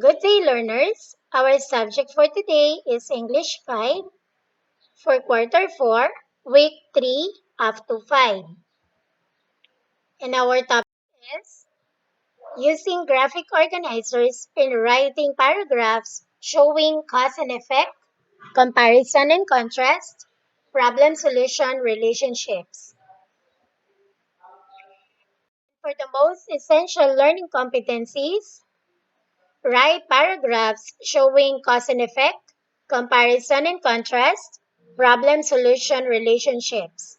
Good day, learners. Our subject for today is English 5 for Quarter 4, Week 3 up to 5. And our topic is using graphic organizers in writing paragraphs showing cause and effect, comparison and contrast, problem solution relationships. For the most essential learning competencies, write paragraphs showing cause and effect, comparison and contrast, problem solution relationships.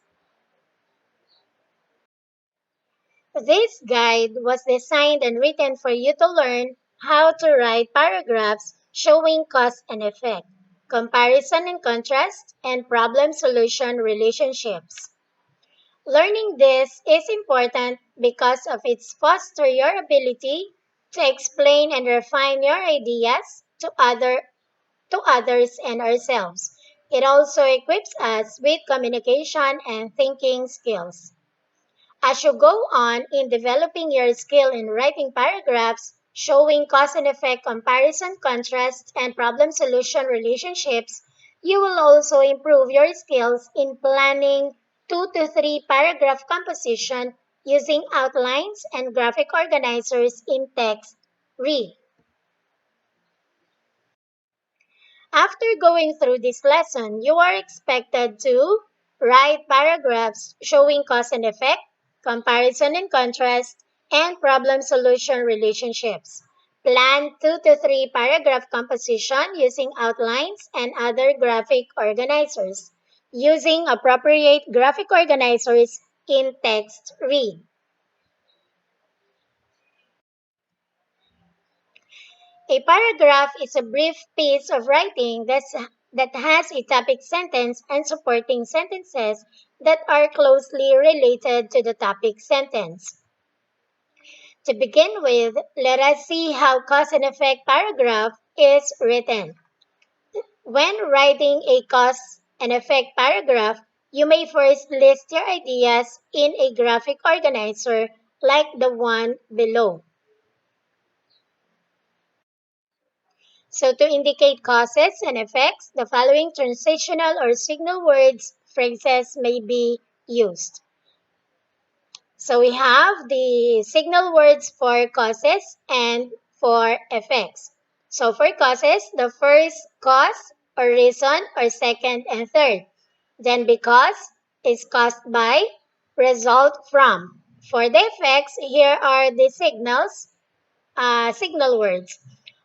This guide was designed and written for you to learn how to write paragraphs showing cause and effect, comparison and contrast, and problem solution relationships. Learning this is important because of its foster your ability to explain and refine your ideas to others and ourselves. It also equips us with communication and thinking skills. As you go on in developing your skill in writing paragraphs showing cause and effect, comparison, contrast, and problem solution relationships, you will also improve your skills in planning 2 to 3 paragraph composition using outlines and graphic organizers in text. Read. After going through this lesson, you are expected to write paragraphs showing cause and effect, comparison and contrast, and problem solution relationships. Plan 2 to 3 paragraph composition using outlines and other graphic organizers. Using appropriate graphic organizers in text, read. A paragraph is a brief piece of writing that has a topic sentence and supporting sentences that are closely related to the topic sentence. To begin with, let us see how cause and effect paragraph is written. When writing a cause and effect paragraph, you may first list your ideas in a graphic organizer like the one below. So to indicate causes and effects, the following transitional or signal words phrases may be used. So we have the signal words for causes and for effects. So for causes, the first cause or reason or second and third. Then because is caused by, result from. For the effects, here are the signal words.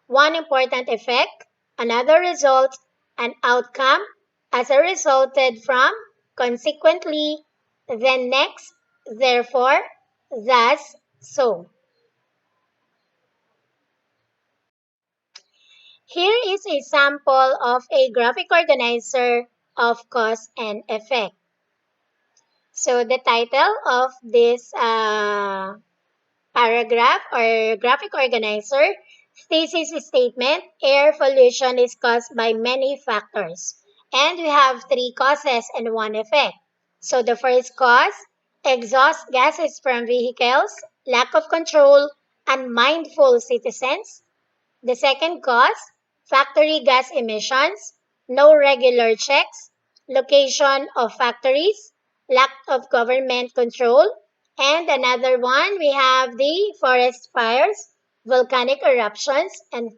One important effect, another result, an outcome, as a resulted from, consequently, then next, therefore, thus, so. Here is a sample of a graphic organizer of cause and effect. So the title of this paragraph or graphic organizer, thesis statement, air pollution is caused by many factors. And we have 3 causes and 1 effect. So the first cause, exhaust gases from vehicles, lack of control, unmindful citizens. The second cause, factory gas emissions, no regular checks, location of factories, lack of government control, and another one, we have the forest fires, volcanic eruptions, and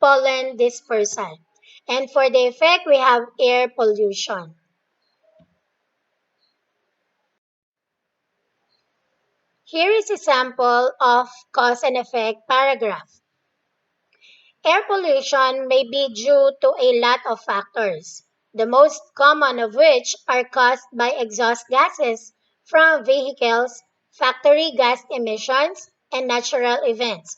pollen dispersal. And for the effect, we have air pollution. Here is a sample of cause and effect paragraph. Air pollution may be due to a lot of factors, the most common of which are caused by exhaust gases from vehicles, factory gas emissions, and natural events.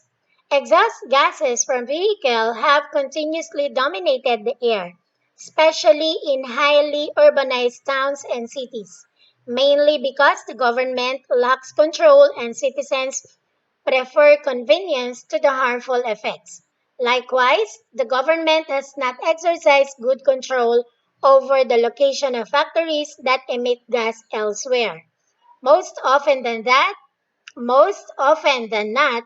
Exhaust gases from vehicles have continuously dominated the air, especially in highly urbanized towns and cities, mainly because the government lacks control and citizens prefer convenience to the harmful effects. Likewise, the government has not exercised good control over the location of factories that emit gas elsewhere. Most often than not,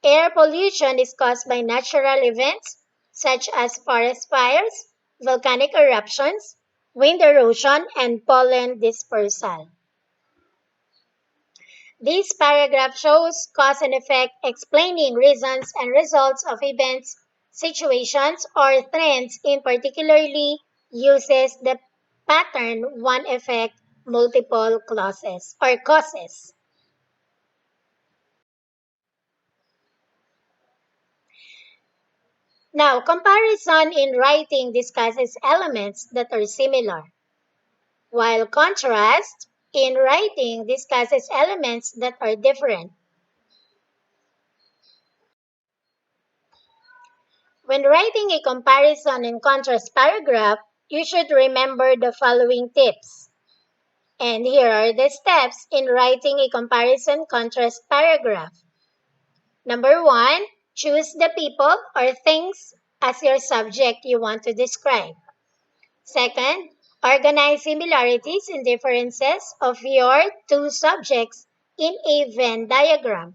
Air pollution is caused by natural events such as forest fires, volcanic eruptions, wind erosion, and pollen dispersal. This paragraph shows cause and effect explaining reasons and results of events, situations, or trends in particularly uses the pattern one effect multiple clauses or causes. Now, comparison in writing discusses elements that are similar, while contrast in writing discusses elements that are different. When writing a comparison and contrast paragraph, you should remember the following tips. And here are the steps in writing a comparison contrast paragraph. Number one, choose the people or things as your subject you want to describe. Second, organize similarities and differences of your two subjects in a Venn diagram.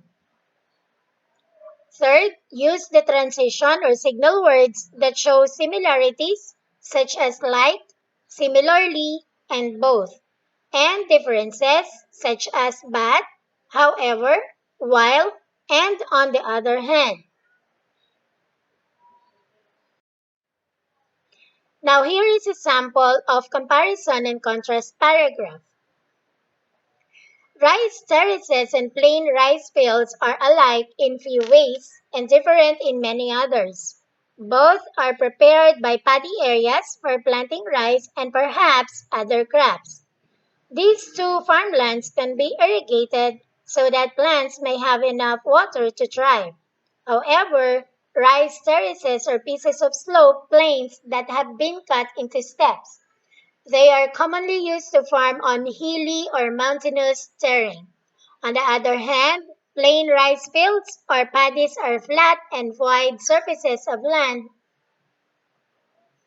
Third, use the transition or signal words that show similarities, such as like, similarly, and both, and differences, such as but, however, while, and on the other hand. Now, here is a sample of comparison and contrast paragraph. Rice terraces and plain rice fields are alike in few ways and different in many others. Both are prepared by paddy areas for planting rice and perhaps other crops. These two farmlands can be irrigated so that plants may have enough water to thrive. However, rice terraces are pieces of sloped plains that have been cut into steps. They are commonly used to farm on hilly or mountainous terrain. On the other hand, plain rice fields or paddies are flat and wide surfaces of land,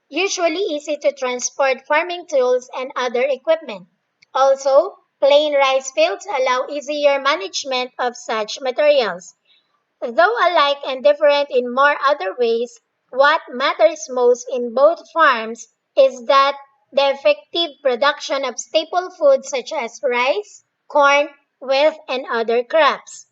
usually easy to transport farming tools and other equipment. Also, plain rice fields allow easier management of such materials. Though alike and different in more other ways, what matters most in both farms is that the effective production of staple foods such as rice, corn, wheat, and other crops.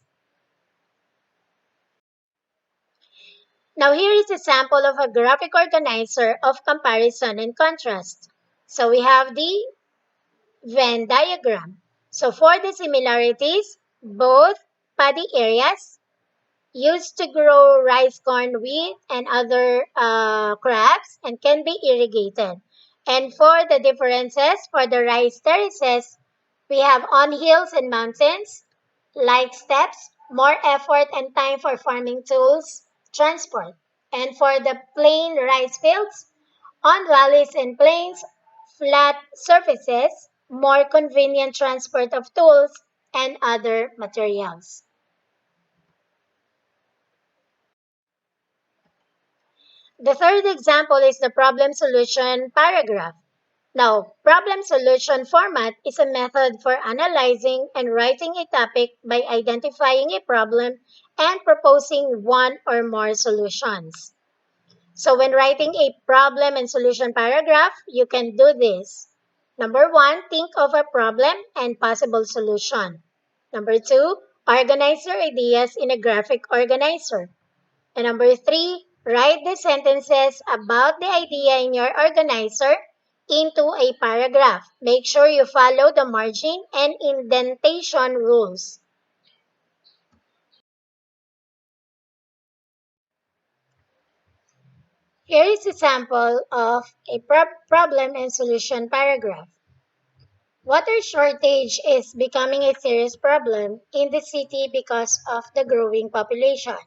Now here is a sample of a graphic organizer of comparison and contrast. So we have the Venn diagram. So for the similarities, both paddy areas used to grow rice, corn, wheat, and other crops and can be irrigated. And for the differences, for the rice terraces, we have on hills and mountains, light steps, more effort and time for farming tools, transport. And for the plain rice fields, on valleys and plains, flat surfaces, more convenient transport of tools and other materials. The third example is the problem solution paragraph. Now, problem solution format is a method for analyzing and writing a topic by identifying a problem and proposing one or more solutions. So when writing a problem and solution paragraph, you can do this. Number one, think of a problem and possible solution. Number two, organize your ideas in a graphic organizer. And number three, write the sentences about the idea in your organizer into a paragraph. Make sure you follow the margin and indentation rules. Here is a sample of a problem and solution paragraph. Water shortage is becoming a serious problem in the city because of the growing population.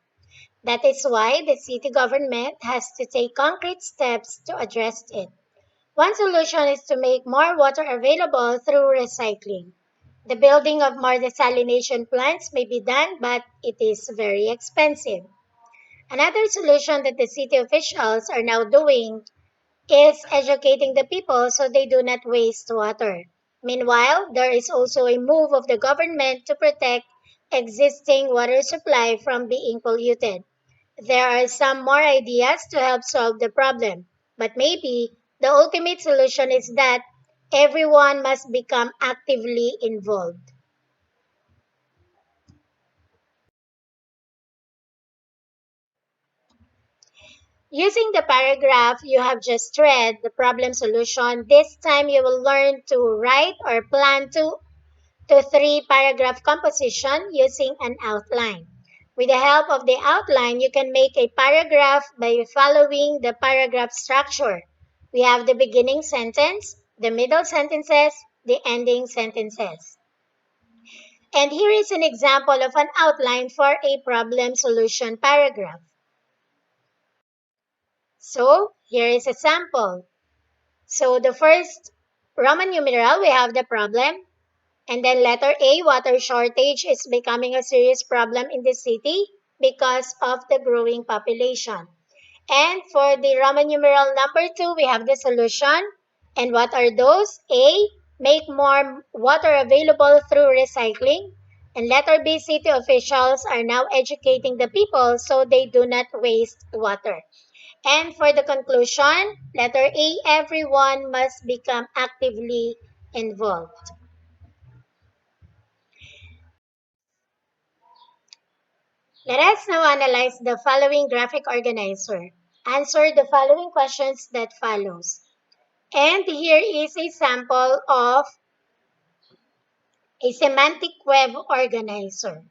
That is why the city government has to take concrete steps to address it. One solution is to make more water available through recycling. The building of more desalination plants may be done, but it is very expensive. Another solution that the city officials are now doing is educating the people so they do not waste water. Meanwhile, there is also a move of the government to protect existing water supply from being polluted. There are some more ideas to help solve the problem, but maybe the ultimate solution is that everyone must become actively involved. Using the paragraph you have just read, the problem solution, this time you will learn to write or plan to three paragraph composition using an outline. With the help of the outline, you can make a paragraph by following the paragraph structure. We have the beginning sentence, the middle sentences, the ending sentences. And here is an example of an outline for a problem solution paragraph. So here is a sample. So the first Roman numeral, we have the problem. And then letter A, water shortage is becoming a serious problem in the city because of the growing population. And for the Roman numeral number 2, we have the solution. And what are those? A, make more water available through recycling. And letter B, city officials are now educating the people so they do not waste water. And for the conclusion, letter A, everyone must become actively involved. Let us now analyze the following graphic organizer. Answer the following questions that follows. And here is a sample of a semantic web organizer.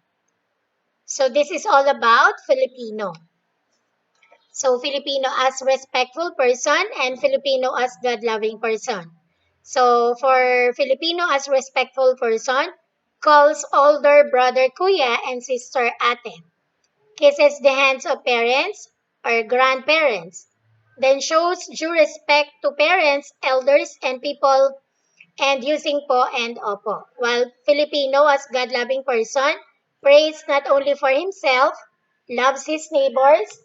So this is all about Filipino. So Filipino as respectful person and Filipino as God-loving person. So for Filipino as respectful person, calls older brother kuya and sister ate. Kisses the hands of parents or grandparents, then shows due respect to parents, elders, and people, and using po and opo. While Filipino, as God-loving person, prays not only for himself, loves his neighbors,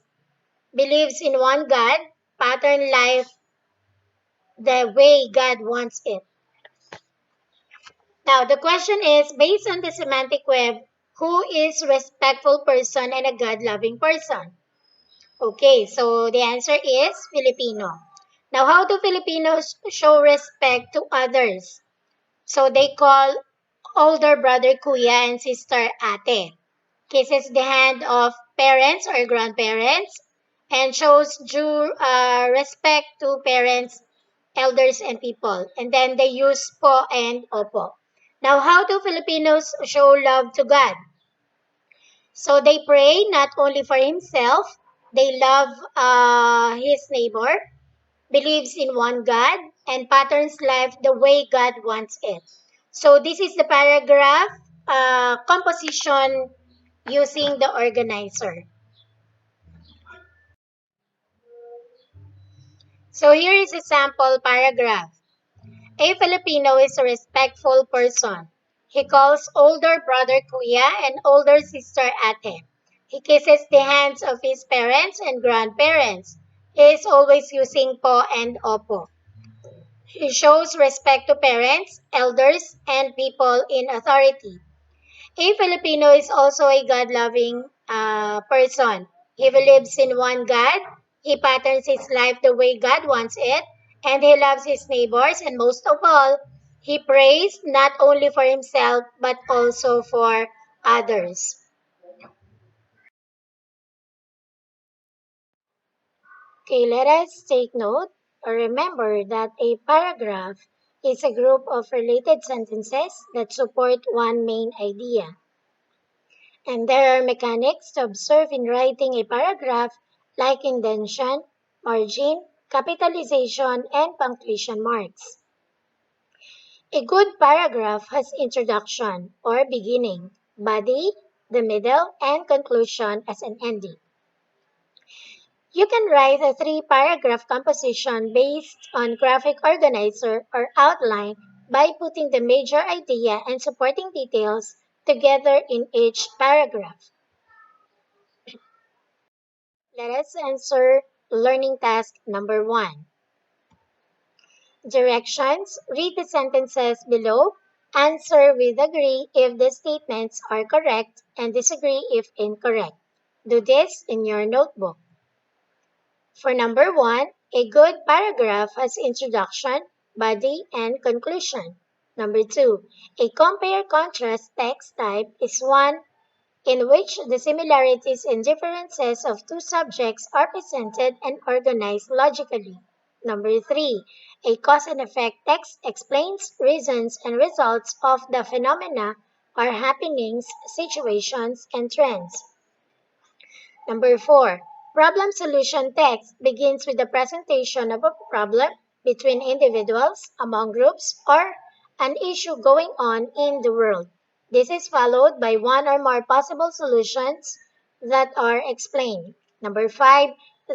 believes in one God, pattern life the way God wants it. Now, the question is, based on the semantic web, who is respectful person and a God-loving person? Okay, so the answer is Filipino. Now, how do Filipinos show respect to others? So they call older brother kuya and sister ate. Kisses the hand of parents or grandparents and shows due respect to parents, elders, and people. And then they use po and opo. Now, how do Filipinos show love to God? So they pray not only for himself, they love his neighbor, believes in one God, and patterns life the way God wants it. So this is the paragraph composition using the organizer. So here is a sample paragraph. A Filipino is a respectful person. He calls older brother kuya and older sister ate. He kisses the hands of his parents and grandparents. He is always using po and opo. He shows respect to parents, elders, and people in authority. A Filipino is also a God-loving person. He believes in one God. He patterns his life the way God wants it. And he loves his neighbors. And most of all, he prays not only for himself, but also for others. Okay, let us take note or remember that a paragraph is a group of related sentences that support one main idea. And there are mechanics to observe in writing a paragraph like indentation, margin, capitalization, and punctuation marks. A good paragraph has introduction or beginning, body, the middle, and conclusion as an ending. You can write a three-paragraph composition based on graphic organizer or outline by putting the major idea and supporting details together in each paragraph. Let us answer learning task number 1. Directions. Read the sentences below Answer with agree if the statements are correct and disagree if incorrect. Do this in your notebook. For number 1, a good paragraph has introduction, body, and conclusion. Number 2, a compare-contrast text type is one in which the similarities and differences of two subjects are presented and organized logically. Number 3, a cause and effect text explains reasons and results of the phenomena or happenings, situations, and trends. Number 4, problem solution text begins with the presentation of a problem between individuals, among groups, or an issue going on in the world. This is followed by one or more possible solutions that are explained. Number 5,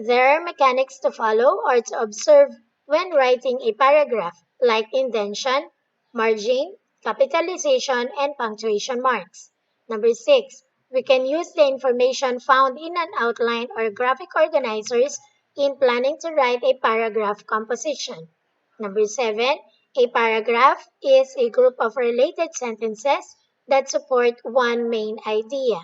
there are mechanics to follow or to observe when writing a paragraph, like indentation, margin, capitalization, and punctuation marks. Number 6, we can use the information found in an outline or graphic organizers in planning to write a paragraph composition. Number 7, a paragraph is a group of related sentences that support one main idea.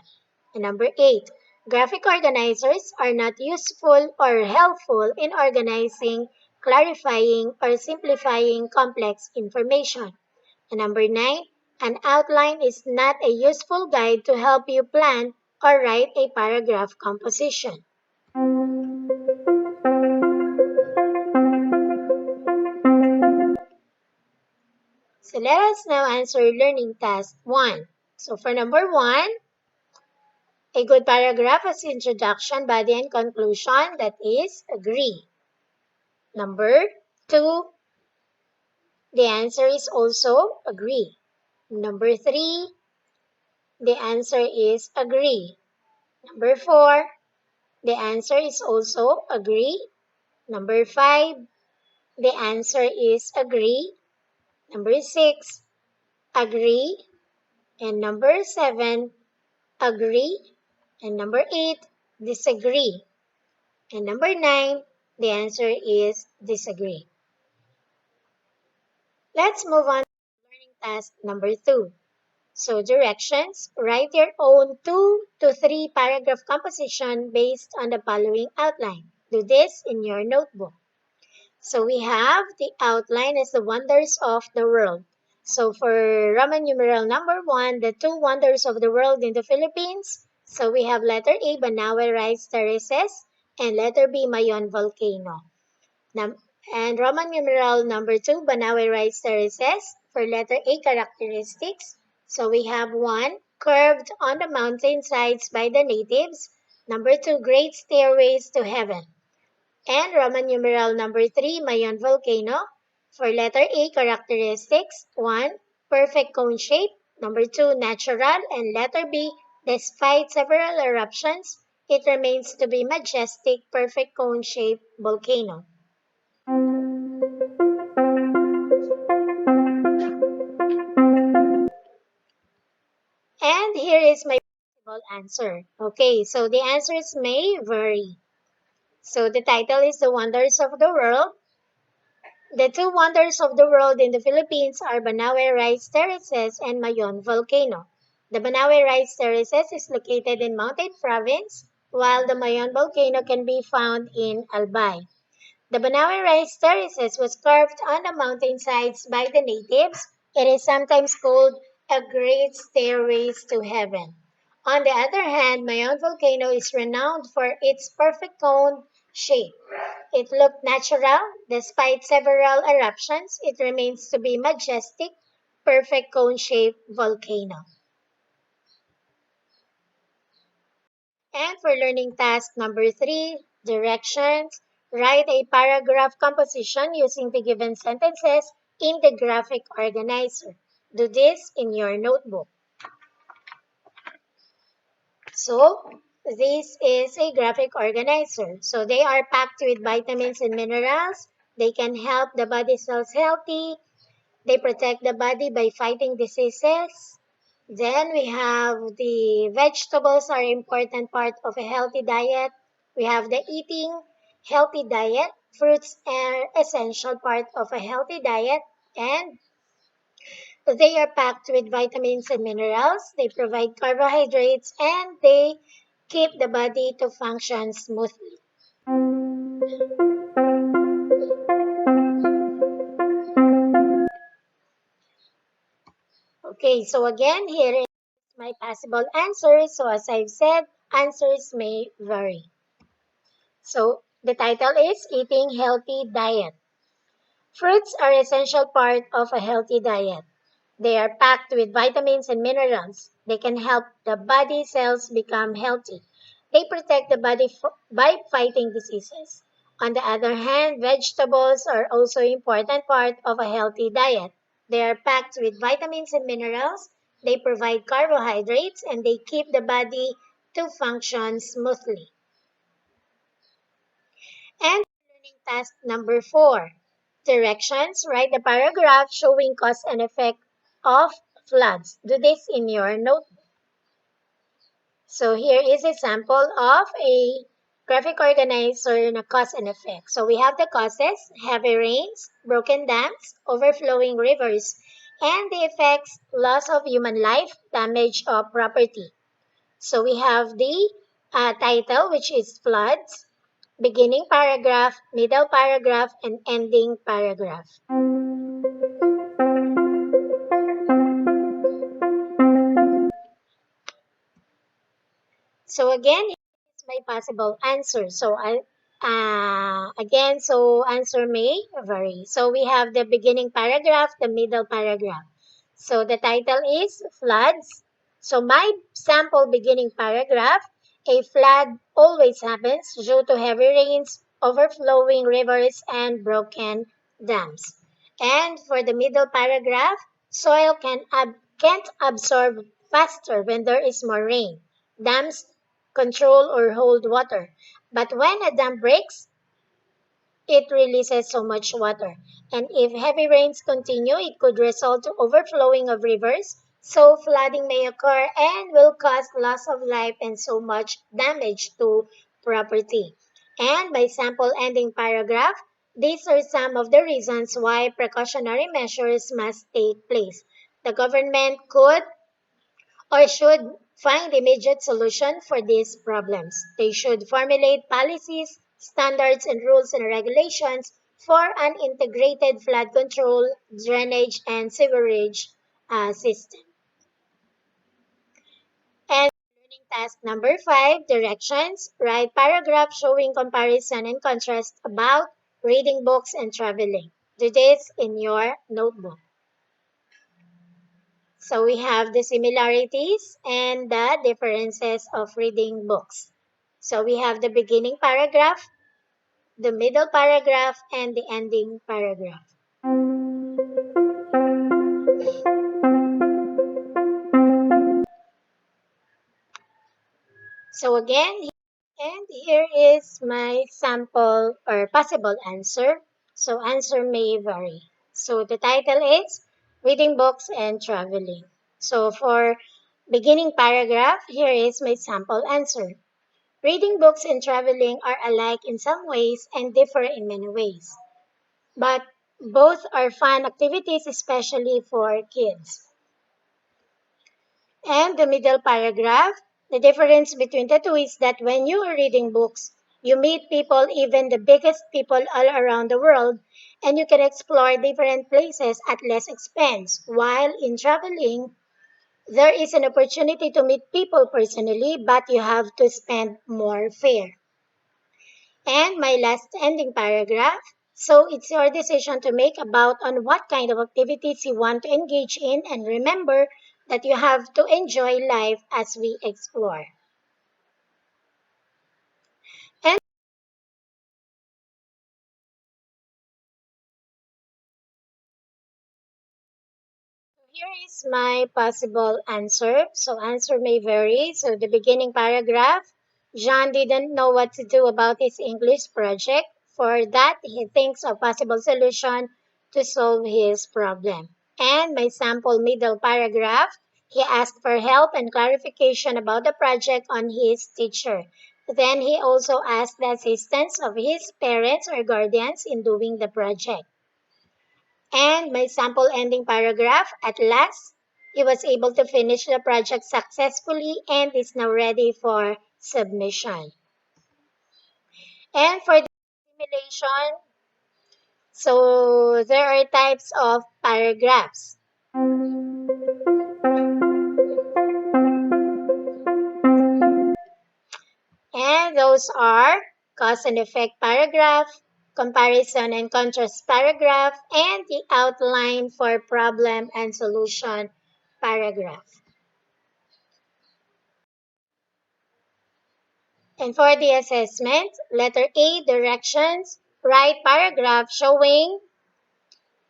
And number 8, graphic organizers are not useful or helpful in organizing, clarifying, or simplifying complex information. And number 9, an outline is not a useful guide to help you plan or write a paragraph composition. So let us now answer learning task 1. So for number 1, a good paragraph has introduction, body, and conclusion, that is agree. Number 2, the answer is also agree. Number 3, the answer is agree. Number 4, the answer is also agree. Number 5, the answer is agree. Number 6, agree. And number 7, agree. And number 8, disagree. And number 9, the answer is disagree. Let's move on to learning task number 2. So directions, write your own 2 to 3 paragraph composition based on the following outline. Do this in your notebook. So we have the outline as the wonders of the world. So for Roman numeral number 1, the 2 wonders of the world in the Philippines. So we have letter A, Banawe Rice Terraces, and letter B, Mayon Volcano. And Roman numeral number 2, Banawe Rice Terraces. For letter A, characteristics. So we have 1, curved on the mountain sides by the natives. Number 2, great stairways to heaven. And Roman numeral number 3, Mayon Volcano. For letter A, characteristics. 1, perfect cone shape. Number 2, natural. And letter B, despite several eruptions, it remains to be majestic, perfect cone shape volcano. And here is my possible answer. Okay, so the answers may vary. So the title is The Wonders of the World. The 2 wonders of the world in the Philippines are Banawe Rice Terraces and Mayon Volcano. The Banawe Rice Terraces is located in Mountain Province, while the Mayon Volcano can be found in Albay. The Banawe Rice Terraces was carved on the mountainsides by the natives. It is sometimes called a great stairways to heaven. On the other hand, Mayon Volcano is renowned for its perfect cone shape. It looked natural. Despite several eruptions, it remains to be majestic, perfect cone-shaped volcano. And for learning task number 3, directions, write a paragraph composition using the given sentences in the graphic organizer. Do this in your notebook. So, this is a graphic organizer. So, they are packed with vitamins and minerals. They can help the body cells healthy. They protect the body by fighting diseases. Then we have the vegetables are important part of a healthy diet. We have the eating healthy diet. Fruits are essential part of a healthy diet. And They are packed with vitamins and minerals, they provide carbohydrates, and they keep the body to function smoothly. Okay, so again, here is my possible answers. So as I've said, answers may vary. So the title is Eating Healthy Diet. Fruits are essential part of a healthy diet. They are packed with vitamins and minerals. They can help the body cells become healthy. They protect the body by fighting diseases. On the other hand, vegetables are also an important part of a healthy diet. They are packed with vitamins and minerals. They provide carbohydrates and they keep the body to function smoothly. And learning task number 4. Directions. Write the paragraph showing cause and effect of floods. Do this in your notebook. So here is a sample of a graphic organizer in a cause and effect. So we have the causes, heavy rains, broken dams, overflowing rivers, and the effects, loss of human life, damage of property. So we have the title, which is floods, beginning paragraph, middle paragraph, and ending paragraph. So again, it's my possible answer. So again, so answer may vary. So we have the beginning paragraph, the middle paragraph. So the title is floods. So my sample beginning paragraph, a flood always happens due to heavy rains, overflowing rivers, and broken dams. And for the middle paragraph, soil can't absorb faster when there is more rain. Dams control or hold water. But when a dam breaks, it releases so much water. And if heavy rains continue, it could result to overflowing of rivers. So flooding may occur and will cause loss of life and so much damage to property. And by sample ending paragraph, these are some of the reasons why precautionary measures must take place. The government could or should find immediate solution for these problems. They should formulate policies, standards, and rules and regulations for an integrated flood control, drainage, and sewerage system. And learning task number 5, directions. Write paragraph showing comparison and contrast about reading books and traveling. Do this in your notebook. So we have the similarities and the differences of reading books. So we have the beginning paragraph, the middle paragraph, and the ending paragraph. So again, and here is my sample or possible answer. So answer may vary. So the title is Reading Books and Traveling. So for beginning paragraph, here is my sample answer. Reading books and traveling are alike in some ways and differ in many ways, but both are fun activities, especially for kids. And the middle paragraph, the difference between the two is that when you are reading books, you meet people, even the biggest people all around the world, and you can explore different places at less expense. While in traveling, there is an opportunity to meet people personally, but you have to spend more fare. And my last ending paragraph. So it's your decision to make about on what kind of activities you want to engage in, and remember that you have to enjoy life as we explore. And here is my possible answer. So answer may vary. So the beginning paragraph, John didn't know what to do about his English project. For that, he thinks of possible solution to solve his problem. And my sample middle paragraph, he asked for help and clarification about the project on his teacher. Then he also asked the assistance of his parents or guardians in doing the project. And my sample ending paragraph, at last, he was able to finish the project successfully and is now ready for submission. And for the simulation, so there are types of paragraphs. And those are cause and effect paragraph, comparison and contrast paragraph, and the outline for problem and solution paragraph. And for the assessment, letter A, directions, write paragraph showing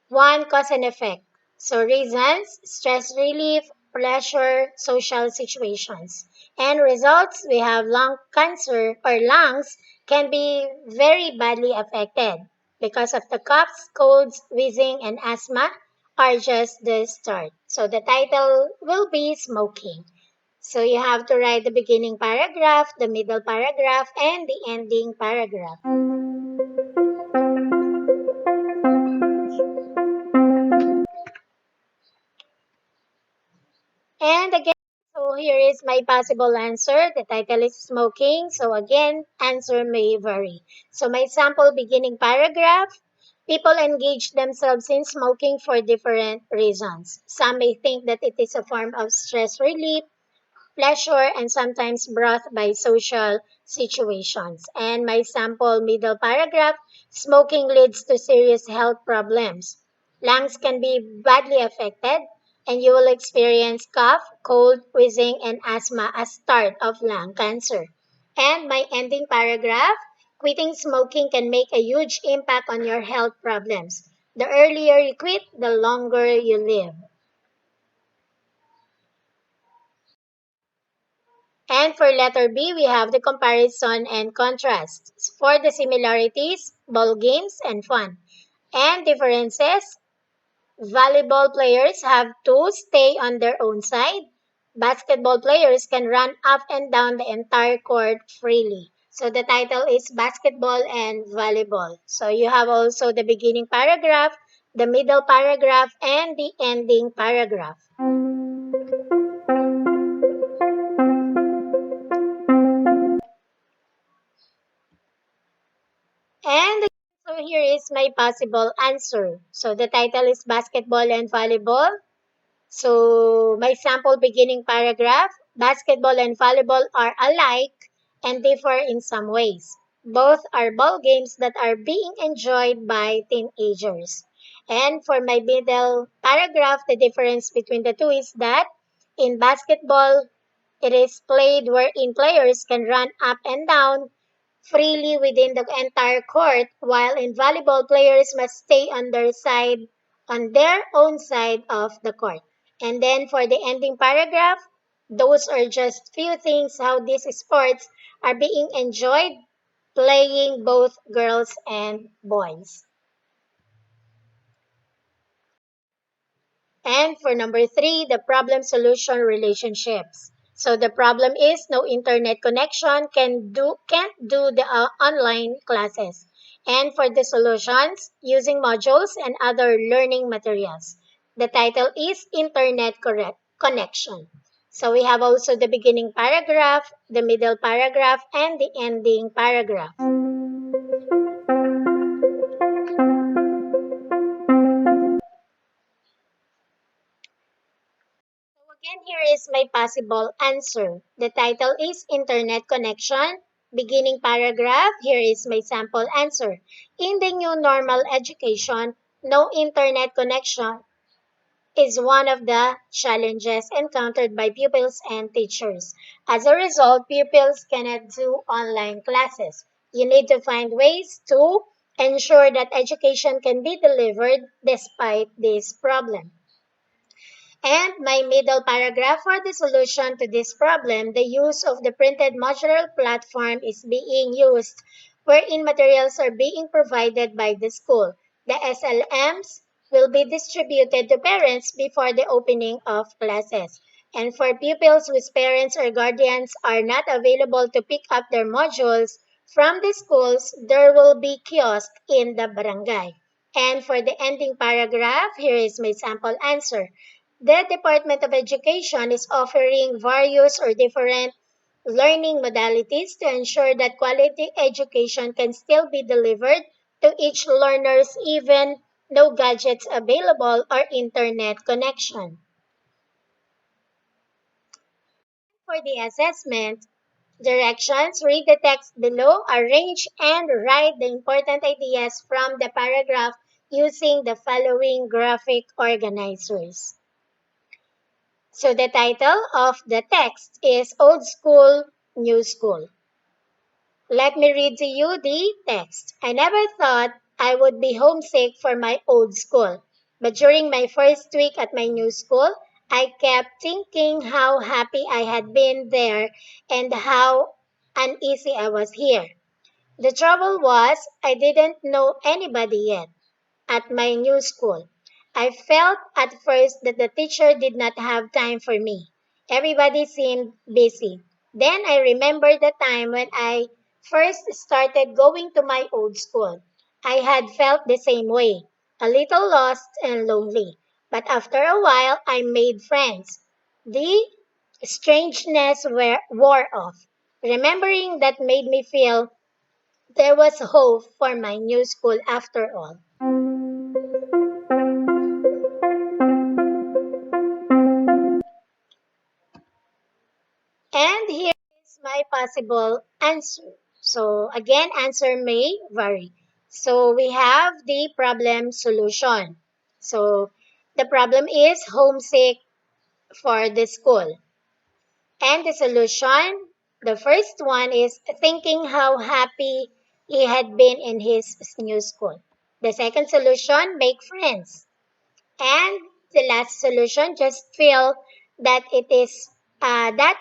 one, cause and effect. So reasons, stress relief, pleasure, social situations. And results, we have lung cancer or lungs can be very badly affected because of the coughs, colds, wheezing, and asthma are just the start. So the title will be smoking. So you have to write the beginning paragraph, the middle paragraph, and the ending paragraph. And again, so here is my possible answer. The title is smoking. So again, answer may vary. So my sample beginning paragraph, people engage themselves in smoking for different reasons. Some may think that it is a form of stress relief, pleasure, and sometimes brought by social situations. And my sample middle paragraph, smoking leads to serious health problems. Lungs can be badly affected, and you will experience cough, cold, wheezing, and asthma as start of lung cancer. And my ending paragraph, quitting smoking can make a huge impact on your health problems. The earlier you quit, the longer you live. And for letter B, we have the comparison and contrast. For the similarities, ball games and fun. And differences, volleyball players have to stay on their own side. Basketball players can run up and down the entire court freely. So the title is Basketball and Volleyball. So you have also the beginning paragraph, the middle paragraph, and the ending paragraph. And so here is my possible answer. So the title is Basketball and Volleyball. So my sample beginning paragraph, basketball and volleyball are alike and differ in some ways. Both are ball games that are being enjoyed by teenagers. And for my middle paragraph, the difference between the two is that in basketball, it is played wherein players can run up and down freely within the entire court, while in volleyball, players must stay on their own side of the court. And then for the ending paragraph, those are just few things how these sports are being enjoyed playing both girls and boys. And for number three, the problem solution relationships. So the problem is no internet connection can't do the online classes. And for the solutions, using modules and other learning materials. The title is internet correct connection. So we have also the beginning paragraph, the middle paragraph, and the ending paragraph. So again, here is my possible answer. The title is Internet Connection. Beginning paragraph, here is my sample answer. In the new normal education, no internet connection is one of the challenges encountered by pupils and teachers. As a result, pupils cannot do online classes. You need to find ways to ensure that education can be delivered despite this problem. And my middle paragraph for the solution to this problem, the use of the printed modular platform is being used, wherein materials are being provided by the school. The SLMs will be distributed to parents before the opening of classes. And for pupils whose parents or guardians are not available to pick up their modules from the schools, there will be kiosk in the barangay. And for the ending paragraph, here is my sample answer. The Department of Education is offering various or different learning modalities to ensure that quality education can still be delivered to each learners even no gadgets available or internet connection. For the assessment, directions, read the text below, arrange and write the important ideas from the paragraph using the following graphic organizers. So the title of the text is Old School, New School. Let me read to you the text. I never thought I would be homesick for my old school, but during my first week at my new school, I kept thinking how happy I had been there and how uneasy I was here. The trouble was, I didn't know anybody yet at my new school. I felt at first that the teacher did not have time for me. Everybody seemed busy. Then I remembered the time when I first started going to my old school. I had felt the same way, a little lost and lonely. But after a while, I made friends. The strangeness wore off. Remembering that made me feel there was hope for my new school after all. And here is my possible answer. So again, answer may vary. So we have the problem solution. So the problem is homesick for the school. And the solution, the first one is thinking how happy he had been in his new school. The second solution, make friends. And the last solution, just feel that it is that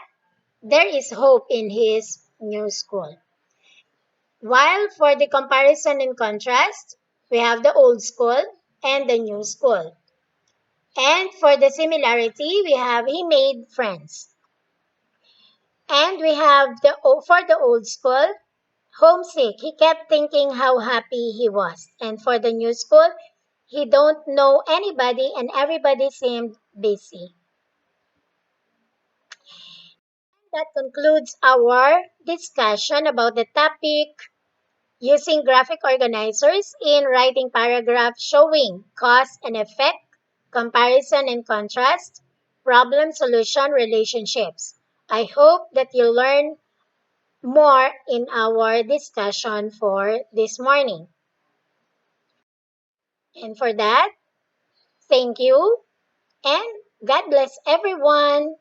there is hope in his new school. While for the comparison and contrast, we have the old school and the new school. And for the similarity, we have he made friends. And we have for the old school, homesick. He kept thinking how happy he was. And for the new school, he don't know anybody and everybody seemed busy. That concludes our discussion about the topic using graphic organizers in writing paragraphs showing cause and effect, comparison and contrast, problem solution relationships. I hope that you learn more in our discussion for this morning. And for that, thank you and God bless everyone.